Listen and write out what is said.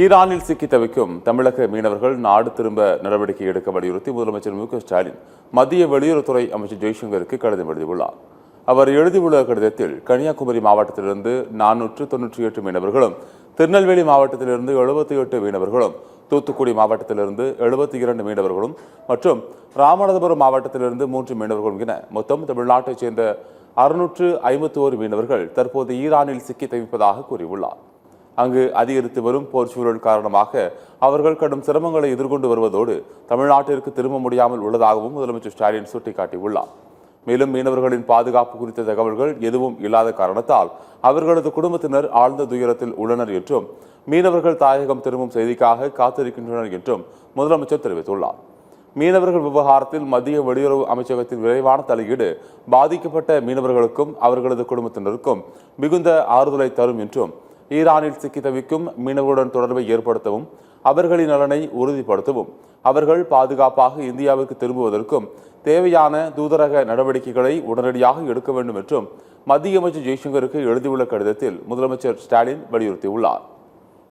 ஈரானில் சிக்கி தவிக்கும் தமிழக மீனவர்கள் நாடு திரும்ப நடவடிக்கை எடுக்க வலியுறுத்தி முதலமைச்சர் மு.க.ஸ்டாலின் மத்திய வெளியுறவுத்துறை அமைச்சர் ஜெய்சங்கருக்கு கடிதம் எழுதியுள்ளார். அவர் எழுதியுள்ள கடிதத்தில் கன்னியாகுமரி மாவட்டத்திலிருந்து 498 மீனவர்களும், திருநெல்வேலி மாவட்டத்திலிருந்து 78 மீனவர்களும், தூத்துக்குடி மாவட்டத்திலிருந்து 72 மீனவர்களும் மற்றும் ராமநாதபுரம் மாவட்டத்திலிருந்து 3 மீனவர்களும் என மொத்தம் தமிழ்நாட்டைச் சேர்ந்த 651 மீனவர்கள் தற்போது ஈரானில் சிக்கி தவிப்பதாக கூறியுள்ளார். அங்கு அதிகரித்து வரும் போர் சூழல் காரணமாக அவர்கள் கடும் சிரமங்களை எதிர்கொண்டு வருவதோடு தமிழ்நாட்டிற்கு திரும்ப முடியாமல் உள்ளதாகவும் முதலமைச்சர் ஸ்டாலின் சுட்டிக்காட்டியுள்ளார். மேலும் மீனவர்களின் பாதுகாப்பு குறித்த தகவல்கள் எதுவும் இல்லாத காரணத்தால் அவர்களது குடும்பத்தினர் ஆழ்ந்த துயரத்தில் உள்ளனர் என்றும், மீனவர்கள் தாயகம் திரும்பும் செய்திக்காக காத்திருக்கின்றனர் என்றும் முதலமைச்சர் தெரிவித்துள்ளார். மீனவர்கள் விவகாரத்தில் மத்திய வெளியுறவு அமைச்சகத்தின் விரைவான தலையீடு பாதிக்கப்பட்ட மீனவர்களுக்கும் அவர்களது குடும்பத்தினருக்கும் மிகுந்த ஆறுதலை தரும் என்றும், ஈரானில் சிக்கி தவிக்கும் மீனவர்களுடன் தொடர்பை ஏற்படுத்தவும், அவர்களின் நலனை உறுதிப்படுத்தவும், அவர்கள் பாதுகாப்பாக இந்தியாவிற்கு திரும்புவதற்கும் தேவையான தூதரக நடவடிக்கைகளை உடனடியாக எடுக்க வேண்டும் என்றும் மத்திய அமைச்சர் ஜெய்சங்கருக்கு எழுதியுள்ள கடிதத்தில் முதலமைச்சர் ஸ்டாலின் வலியுறுத்தியுள்ளார்.